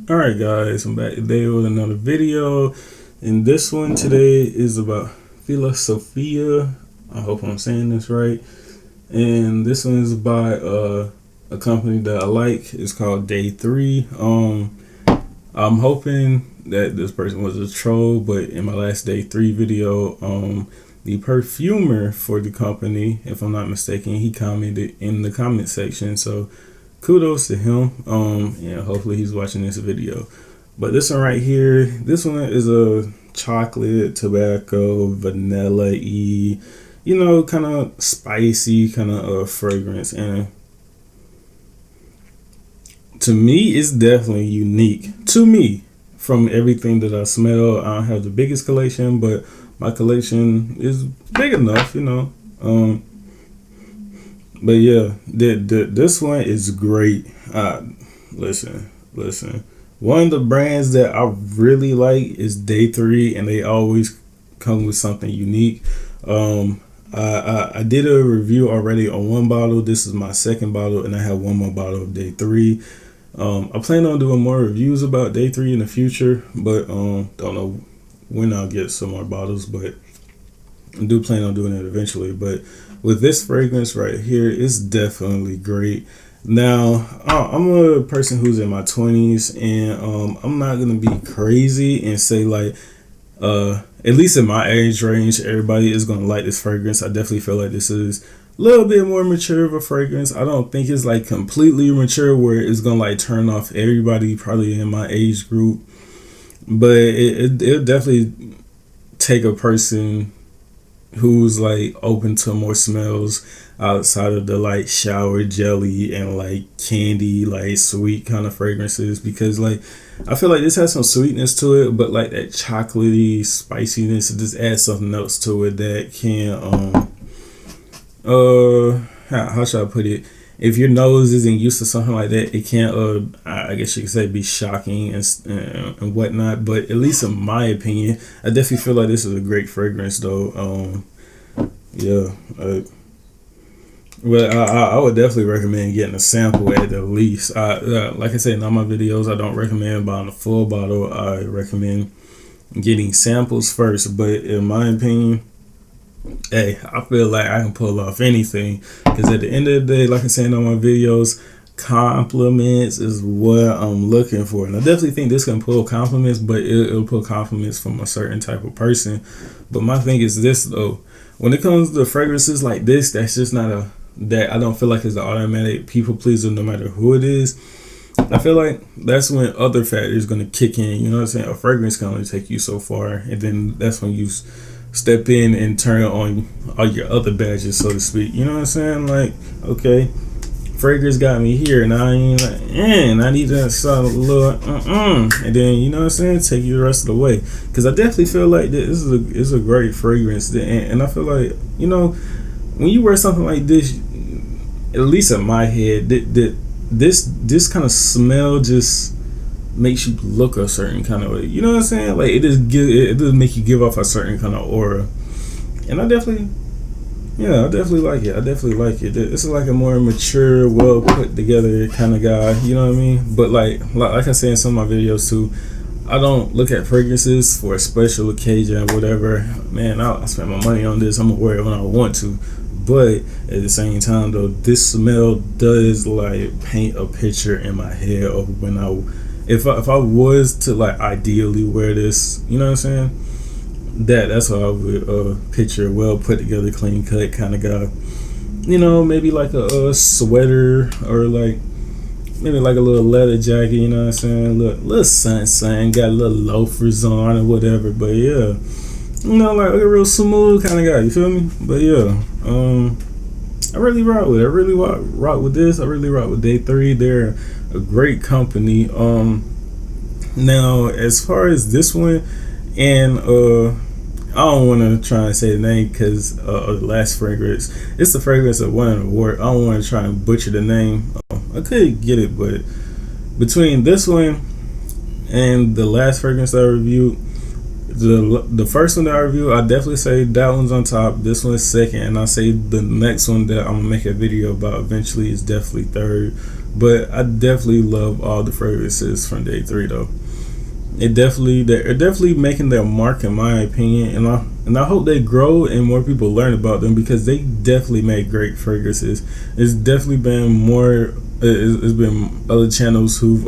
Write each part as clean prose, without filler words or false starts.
Alright guys, I'm back today with another video, and this one today is about Filosophia. I hope I'm saying this right. And this one is by a company that I like. It's called Day 3. I'm hoping that this person was a troll, but in my last Day 3 video, the perfumer for the company, if I'm not mistaken, he commented in the comment section. So kudos to him. And hopefully he's watching this video. But this one right here, this one is a chocolate, tobacco, vanilla-y, kind of spicy kind of fragrance. And to me, it's definitely unique to me from everything that I smell. I don't have the biggest collection, but my collection is big enough. But yeah, this one is great. Listen. One of the brands that I really like is Day 3, and they always come with something unique. I did a review already on one bottle. This is my second bottle, and I have one more bottle of Day 3. I plan on doing more reviews about Day 3 in the future, but don't know when I'll get some more bottles, but I do plan on doing it eventually. But with this fragrance right here, it's definitely great. Now, I'm a person who's in my 20s, and I'm not gonna be crazy and say like, at least in my age range, everybody is gonna like this fragrance. I definitely feel like this is a little bit more mature of a fragrance. I don't think it's like completely mature where it's gonna like turn off everybody probably in my age group, but it'll definitely take a person who's like open to more smells outside of the like shower jelly and like candy, like sweet kind of fragrances, because like I feel like this has some sweetness to it, but like that chocolatey spiciness, it just adds something else to it that can how should I put it, if your nose isn't used to something like that, it can I guess you could say be shocking and whatnot. But at least in my opinion, I definitely feel like this is a great fragrance though. Yeah. Well, I would definitely recommend getting a sample at the least. Like I said in all my videos, I don't recommend buying a full bottle. I recommend getting samples first. But in my opinion, hey, I feel like I can pull off anything, because at the end of the day, like I said in all my videos, compliments is what I'm looking for. And I definitely think this can pull compliments, but it'll pull compliments from a certain type of person. But my thing is this though, when it comes to fragrances like this, that's just not that I don't feel like it's an automatic people pleaser no matter who it is. I feel like that's when other factors gonna kick in. You know what I'm saying? A fragrance can only take you so far, and then that's when you step in and turn on all your other badges, so to speak. You know what I'm saying? Like, okay, fragrance got me here, and I ain't like, I need to start a little, and then you know what I'm saying, take you the rest of the way. Because I definitely feel like this is a great fragrance, and I feel like when you wear something like this, at least in my head, this kind of smell just makes you look a certain kind of way. You know what I'm saying? Like it does make you give off a certain kind of aura, and I definitely like it. I definitely like it. It's like a more mature, well put together kind of guy. You know what I mean? But like I said in some of my videos too, I don't look at fragrances for a special occasion or whatever. Man, I spend my money on this. I'm gonna wear it when I want to. But at the same time though, this smell does like paint a picture in my head of when if I was to like ideally wear this, you know what I'm saying? That's how I would picture a well put together, clean cut kind of guy. Maybe like a sweater, or like maybe like a little leather jacket. You know what I'm saying? Little sun, got a little loafers on or whatever. But yeah, like a real smooth kind of guy. You feel me? But yeah, I really rock with it. I really rock with this. I really rock with Day 3. They're a great company. Now as far as this one, and I don't want to try and say the name because the last fragrance, it's the fragrance that won an award. I don't want to try and butcher the name. I could get it, but between this one and the last fragrance that I reviewed, the first one that I reviewed, I definitely say that one's on top. This one's second, and I say the next one that I'm gonna make a video about eventually is definitely third. But I definitely love all the fragrances from day 3 though. They're definitely making their mark in my opinion, and I hope they grow and more people learn about them, because they definitely make great fragrances. It's definitely been more. It's been other channels who've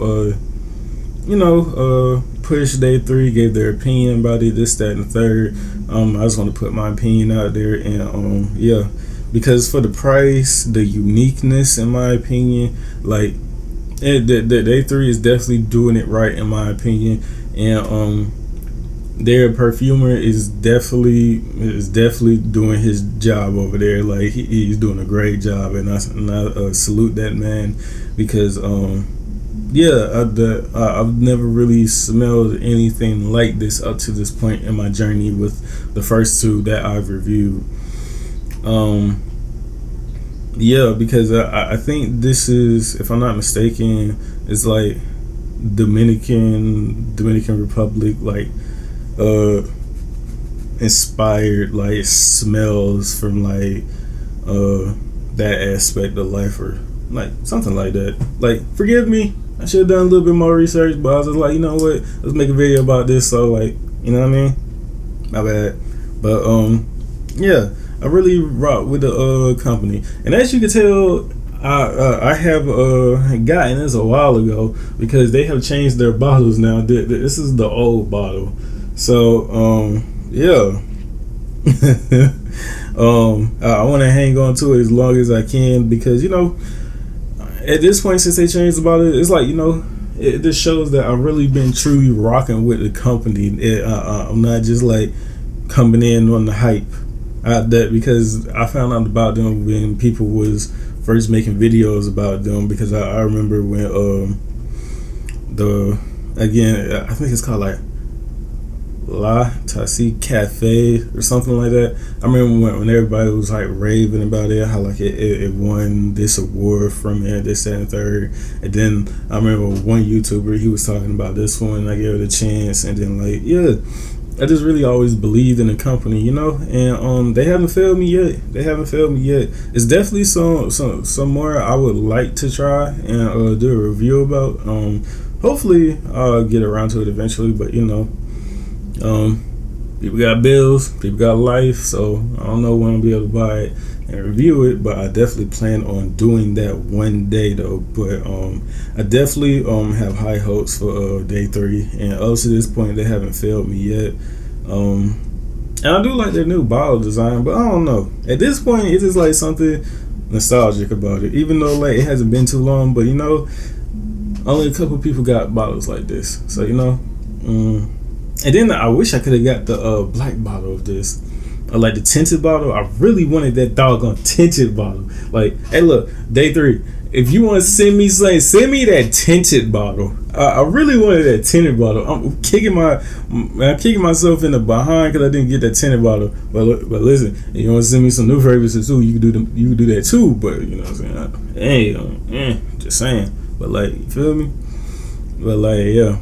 pushed day 3, gave their opinion about it, this, that, and the third. I just want to put my opinion out there, and yeah, because for the price, the uniqueness, in my opinion, like the day 3 is definitely doing it right in my opinion, and their perfumer is definitely doing his job over there. Like he's doing a great job, and I salute that man, because yeah, I've never really smelled anything like this up to this point in my journey with the first 2 that I've reviewed. Yeah, because I think this is, if I'm not mistaken, it's like Dominican Republic, like inspired, like smells from like that aspect of life, or like something like that. Like, forgive me, I should have done a little bit more research, but I was just like, you know what, let's make a video about this. So like, you know what I mean? My bad. But yeah, I really rock with the company, and as you can tell, I have gotten this a while ago, because they have changed their bottles now. This is the old bottle, so yeah. I want to hang on to it as long as I can, because at this point, since they changed the bottle, it's like it just shows that I've really been truly rocking with the company. I'm not just like coming in on the hype. Because I found out about them when people was first making videos about them, because I remember when I think it's called like La Tassi Cafe or something like that. I remember when everybody was like raving about it, how like it won this award from it, this, that, and third. And then I remember one YouTuber, he was talking about this one, and I gave it a chance, and then like, yeah, I just really always believed in the company, and they haven't failed me yet. It's definitely some more I would like to try and do a review about. Hopefully I'll get around to it eventually, but people got bills, people got life, so I don't know when I'll be able to buy it and review it, but I definitely plan on doing that one day though. But I definitely have high hopes for day 3, and up to this point they haven't failed me yet. And I do like their new bottle design, but I don't know, at this point it's just like something nostalgic about it, even though like it hasn't been too long. But only a couple people got bottles like this, so and then I wish I could have got the black bottle of this, or like the tinted bottle. I really wanted that doggone tinted bottle. Like, hey, look, day 3. If you want to send me something, send me that tinted bottle. I really wanted that tinted bottle. I'm kicking myself in the behind because I didn't get that tinted bottle. But listen, if you want to send me some new fragrances too, you can do that too. But you know what I'm saying? Hey, just saying. But like, you feel me? But like, yeah.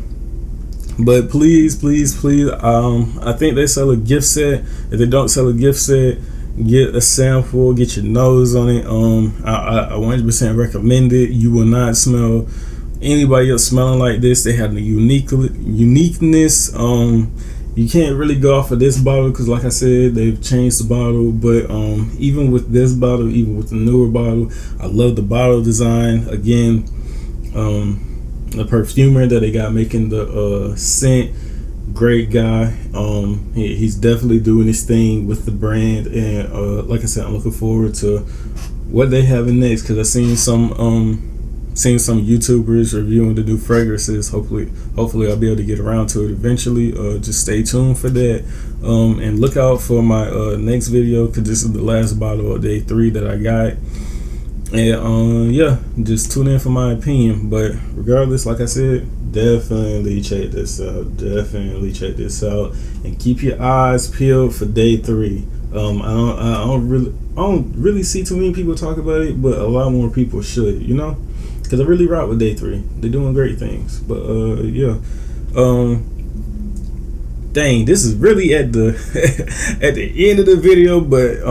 But please, I think they sell a gift set. If they don't sell a gift set, get a sample, get your nose on it. I 100% recommend it. You will not smell anybody else smelling like this. They have the uniqueness. You can't really go off of this bottle because, like I said, they've changed the bottle. But even with this bottle, even with the newer bottle, I love the bottle design. Again, the perfumer that they got making the scent, great guy. He's definitely doing his thing with the brand, and like I said, I'm looking forward to what they have next, because I've seen some YouTubers reviewing the new fragrances. Hopefully I'll be able to get around to it eventually. Just stay tuned for that, and look out for my next video, because this is the last bottle of day 3 that I got. And yeah, just tune in for my opinion. But regardless, like I said, definitely check this out, and keep your eyes peeled for day 3. I don't really see too many people talk about it, but a lot more people should, because I really rock with day 3. They're doing great things. But yeah, dang, this is really at the at the end of the video, but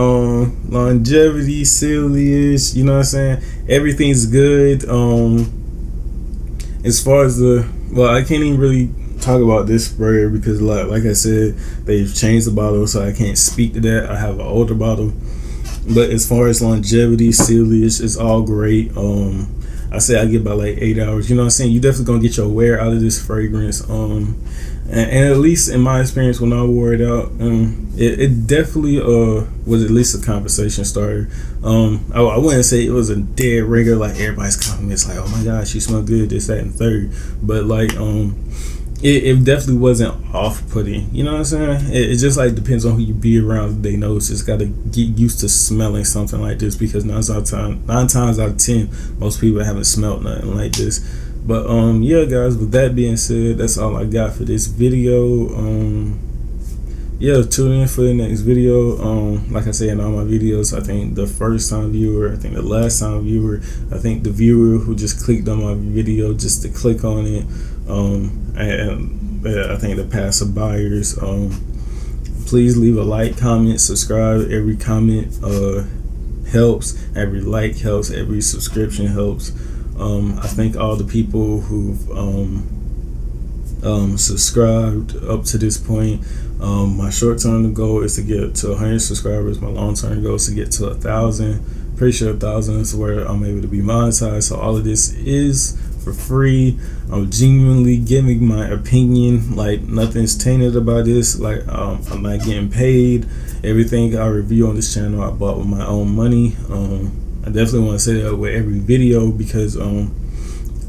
longevity, silly-ish, you know what I'm saying? Everything's good. As far as I can't even really talk about this sprayer because like I said, they've changed the bottle, so I can't speak to that. I have an older bottle. But as far as longevity, silly-ish, it's all great. I say I get about like 8 hours. You know what I'm saying? You definitely gonna get your wear out of this fragrance. And at least in my experience, when I wore it out, it definitely was at least a conversation starter. I wouldn't say it was a dead ringer like everybody's compliments like, oh my gosh, you smell good, this, that, and third. But like it definitely wasn't off-putting. You know what I'm saying? It just like depends on who you be around. They know just got to get used to smelling something like this because 9 times out of 10, most people haven't smelled nothing like this. But yeah, guys. With that being said, that's all I got for this video. Yeah, tune in for the next video. Like I say in all my videos, I think the first time viewer, I think the last time viewer, I think the viewer who just clicked on my video just to click on it, and I think the passive buyers. Please leave a like, comment, subscribe. Every comment helps. Every like helps. Every subscription helps. I thank all the people who've subscribed up to this point. My short-term goal is to get to 100 subscribers. My long-term goal is to get to 1,000. Pretty sure 1,000 is where I'm able to be monetized. So all of this is for free. I'm genuinely giving my opinion. Like nothing's tainted about this. Like I'm not getting paid. Everything I review on this channel I bought with my own money. I definitely want to say that with every video because I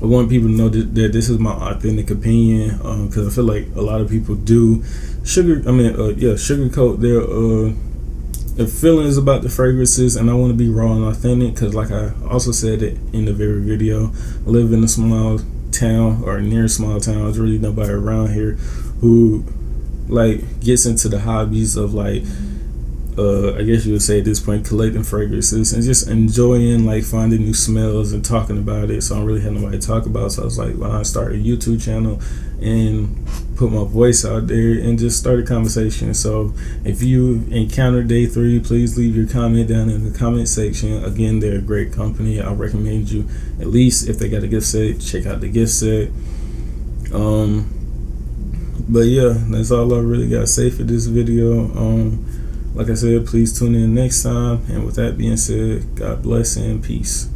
want people to know that this is my authentic opinion, because I feel like a lot of people do sugarcoat their feelings about the fragrances, and I want to be raw and authentic because like I also said it in the very video, I live in a small town or near a small town. There's really nobody around here who like gets into the hobbies of like I guess you would say at this point collecting fragrances and just enjoying like finding new smells and talking about it. So I don't really have nobody to talk about, so I was like, why not start a YouTube channel and put my voice out there and just start a conversation. So if you encounter Day 3, please leave your comment down in the comment section. Again, they're a great company. I recommend you, at least if they got a gift set, check out the gift set. But yeah, that's all I really got to say for this video. Like I said, please tune in next time. And with that being said, God bless and peace.